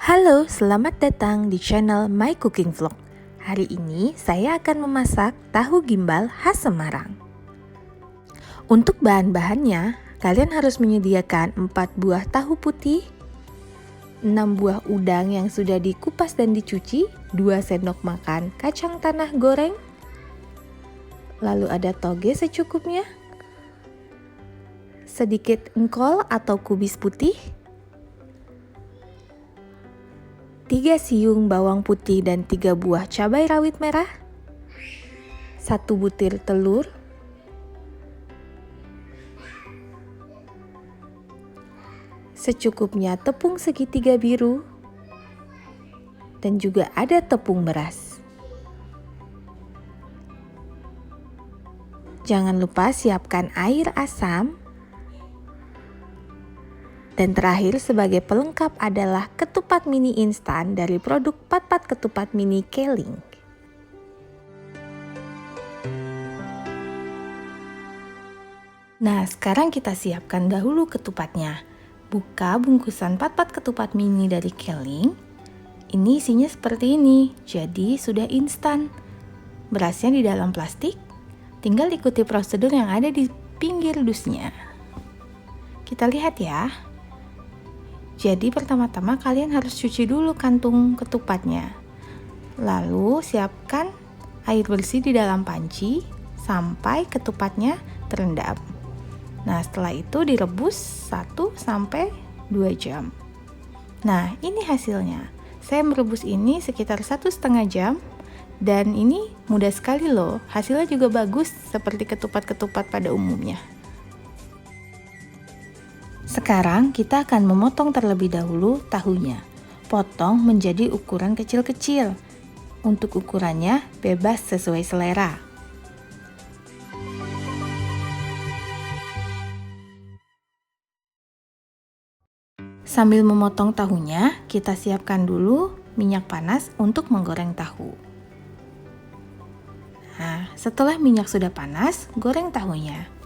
Halo, selamat datang di channel My Cooking Vlog. Hari ini saya akan memasak tahu gimbal khas Semarang. Untuk bahan-bahannya, kalian harus menyediakan 4 buah tahu putih, 6 buah udang yang sudah dikupas dan dicuci, 2 sendok makan kacang tanah goreng, lalu ada toge secukupnya, sedikit engkol atau kubis putih, 3 siung bawang putih dan 3 buah cabai rawit merah, 1 butir telur, secukupnya tepung segitiga biru, dan juga ada tepung beras. Jangan lupa siapkan air asam. Dan terakhir sebagai pelengkap adalah ketupat mini instan dari produk Pat-Pat Ketupat Mini Keling. Nah, sekarang kita siapkan dahulu ketupatnya. Buka bungkusan Pat-Pat Ketupat Mini dari Keling. Ini isinya seperti ini, jadi sudah instan. Berasnya di dalam plastik, tinggal ikuti prosedur yang ada di pinggir dusnya. Kita lihat ya. Jadi pertama-tama kalian harus cuci dulu kantung ketupatnya. Lalu siapkan air bersih di dalam panci sampai ketupatnya terendam. Nah, setelah itu direbus 1-2 jam. Nah, ini hasilnya. Saya merebus ini sekitar 1,5 jam dan ini mudah sekali loh. Hasilnya juga bagus seperti ketupat-ketupat pada umumnya. Sekarang kita akan memotong terlebih dahulu tahunya. Potong menjadi ukuran kecil-kecil. Untuk ukurannya bebas sesuai selera. Sambil memotong tahunya, kita siapkan dulu minyak panas untuk menggoreng tahu. Nah, setelah minyak sudah panas, goreng tahunya.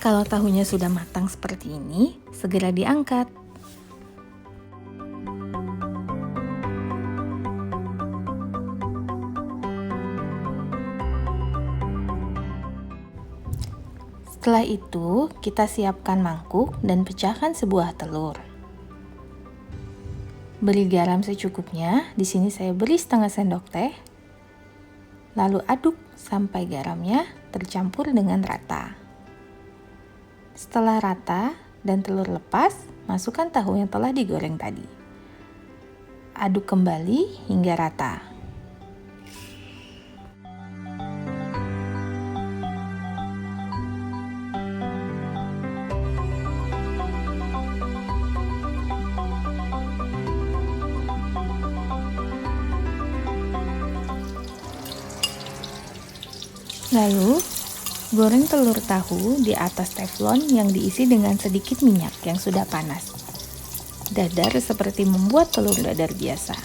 Kalau tahunya sudah matang seperti ini, segera diangkat. Setelah itu, kita siapkan mangkuk dan pecahkan sebuah telur. Beri garam secukupnya, di sini saya beri setengah sendok teh. Lalu aduk sampai garamnya tercampur dengan rata. Setelah rata dan telur lepas, masukkan tahu yang telah digoreng tadi. Aduk kembali hingga rata. Lalu, goreng telur tahu di atas teflon yang diisi dengan sedikit minyak yang sudah panas. Dadar seperti membuat telur dadar biasa.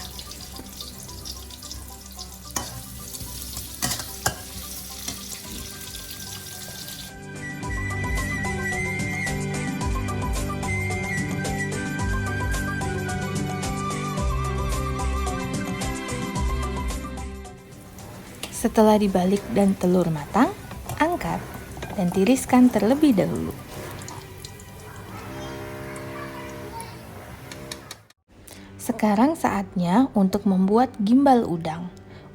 Setelah dibalik dan telur matang, angkat dan tiriskan terlebih dahulu. Sekarang saatnya untuk membuat gimbal udang.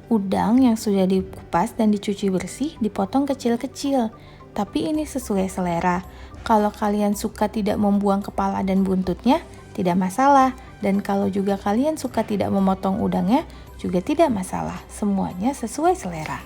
Udang yang sudah dikupas dan dicuci bersih dipotong kecil-kecil, tapi ini sesuai selera. Kalau kalian suka tidak membuang kepala dan buntutnya, tidak masalah. Dan kalau juga kalian suka tidak memotong udangnya, juga tidak masalah. Semuanya sesuai selera.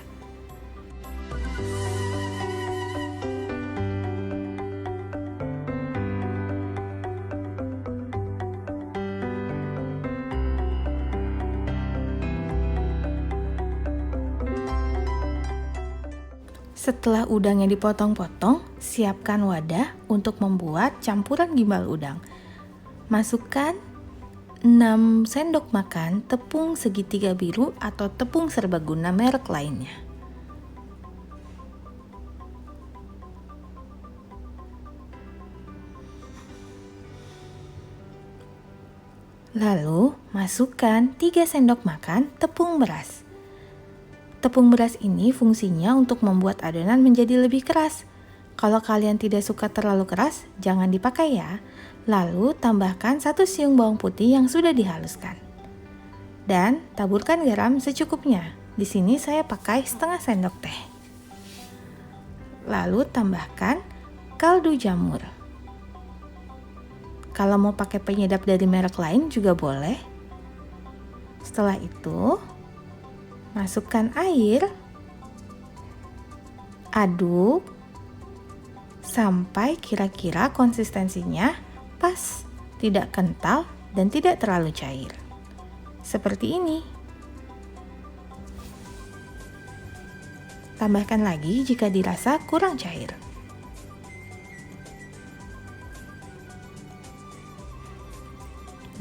Setelah udangnya dipotong-potong, siapkan wadah untuk membuat campuran gimbal udang. Masukkan 6 sendok makan tepung segitiga biru atau tepung serbaguna merek lainnya. Lalu, masukkan 3 sendok makan tepung beras. Tepung beras ini fungsinya untuk membuat adonan menjadi lebih keras. Kalau kalian tidak suka terlalu keras, jangan dipakai ya. Lalu tambahkan 1 siung bawang putih yang sudah dihaluskan. Dan taburkan garam secukupnya. Di sini saya pakai setengah sendok teh. Lalu tambahkan kaldu jamur. Kalau mau pakai penyedap dari merek lain juga boleh. Setelah itu, masukkan air, aduk sampai kira-kira konsistensinya pas, tidak kental dan tidak terlalu cair. Seperti ini. Tambahkan lagi jika dirasa kurang cair.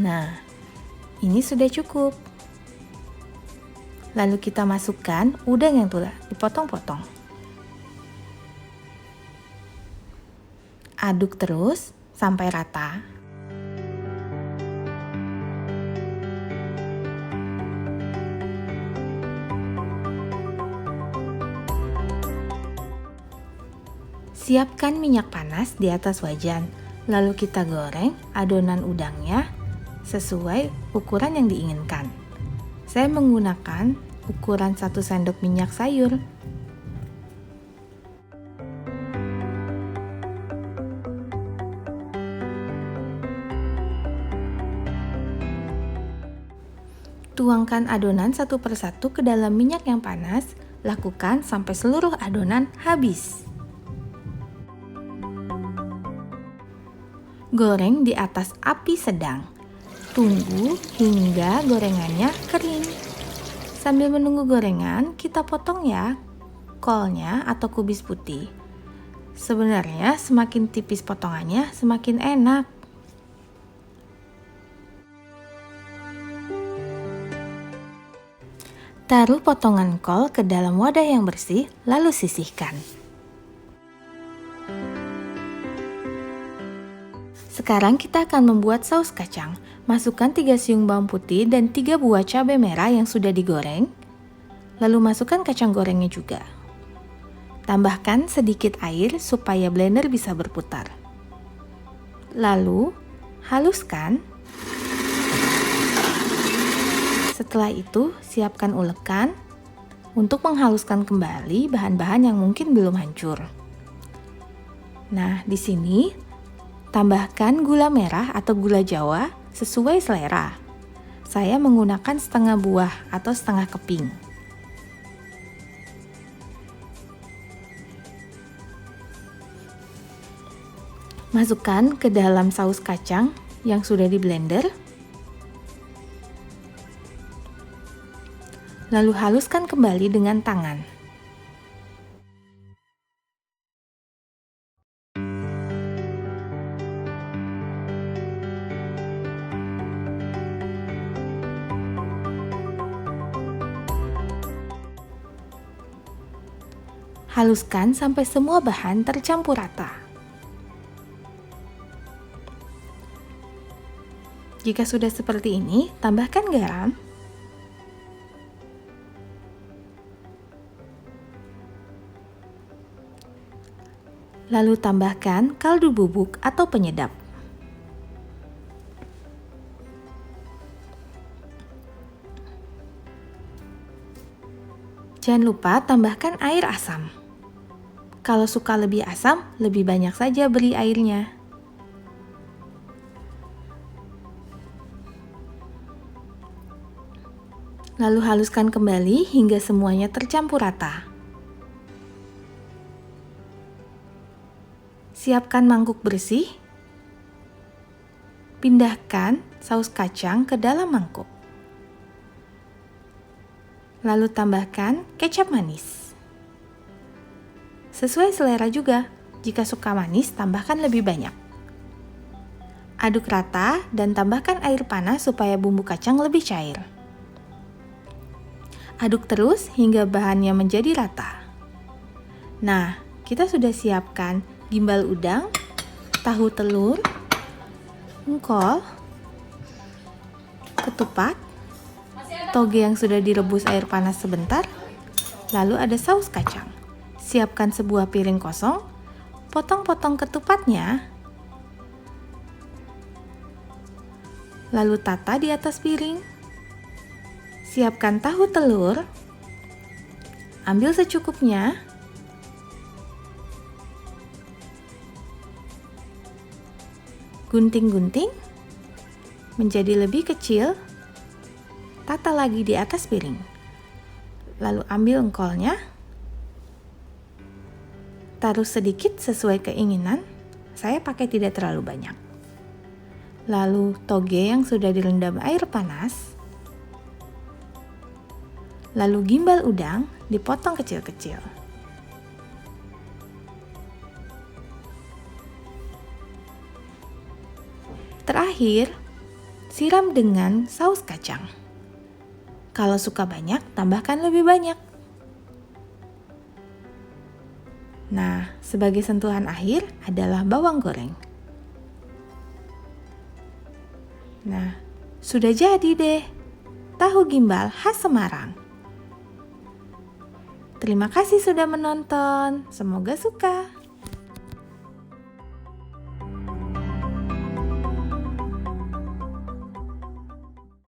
Nah, ini sudah cukup. Lalu kita masukkan udang yang telah dipotong-potong. Aduk terus sampai rata. Siapkan minyak panas di atas wajan, lalu kita goreng adonan udangnya sesuai ukuran yang diinginkan. Saya menggunakan ukuran 1 sendok minyak sayur. Tuangkan adonan satu persatu ke dalam minyak yang panas. Lakukan sampai seluruh adonan habis. Goreng di atas api sedang. Tunggu hingga gorengannya kering. Sambil menunggu gorengan, kita potong ya kolnya atau kubis putih. Sebenarnya semakin tipis potongannya, semakin enak. Taruh potongan kol ke dalam wadah yang bersih, lalu sisihkan. Sekarang kita akan membuat saus kacang. Masukkan 3 siung bawang putih dan 3 buah cabai merah yang sudah digoreng. Lalu masukkan kacang gorengnya juga. Tambahkan sedikit air supaya blender bisa berputar. Lalu haluskan. Setelah itu, siapkan ulekan untuk menghaluskan kembali bahan-bahan yang mungkin belum hancur. Nah, di sini tambahkan gula merah atau gula Jawa sesuai selera. Saya menggunakan setengah buah atau setengah keping. Masukkan ke dalam saus kacang yang sudah di blender. Lalu haluskan kembali dengan tangan. Haluskan sampai semua bahan tercampur rata. Jika sudah seperti ini, tambahkan garam. Lalu tambahkan kaldu bubuk atau penyedap. Jangan lupa tambahkan air asam. Kalau suka lebih asam, lebih banyak saja beri airnya. Lalu haluskan kembali hingga semuanya tercampur rata. Siapkan mangkuk bersih. Pindahkan saus kacang ke dalam mangkuk. Lalu tambahkan kecap manis. Sesuai selera juga, jika suka manis tambahkan lebih banyak. Aduk rata dan tambahkan air panas supaya bumbu kacang lebih cair. Aduk terus hingga bahannya menjadi rata. Nah, kita sudah siapkan gimbal udang, tahu telur, engkol, ketupat, toge yang sudah direbus air panas sebentar, lalu ada saus kacang. Siapkan sebuah piring kosong, potong-potong ketupatnya, lalu tata di atas piring. Siapkan tahu telur, ambil secukupnya, gunting-gunting menjadi lebih kecil, tata lagi di atas piring. Lalu ambil engkolnya, taruh sedikit sesuai keinginan, saya pakai tidak terlalu banyak. Lalu toge yang sudah direndam air panas, lalu gimbal udang dipotong kecil-kecil. Terakhir, siram dengan saus kacang. Kalau suka banyak, tambahkan lebih banyak. Nah, sebagai sentuhan akhir adalah bawang goreng. Nah, sudah jadi deh, tahu gimbal khas Semarang. Terima kasih sudah menonton, semoga suka.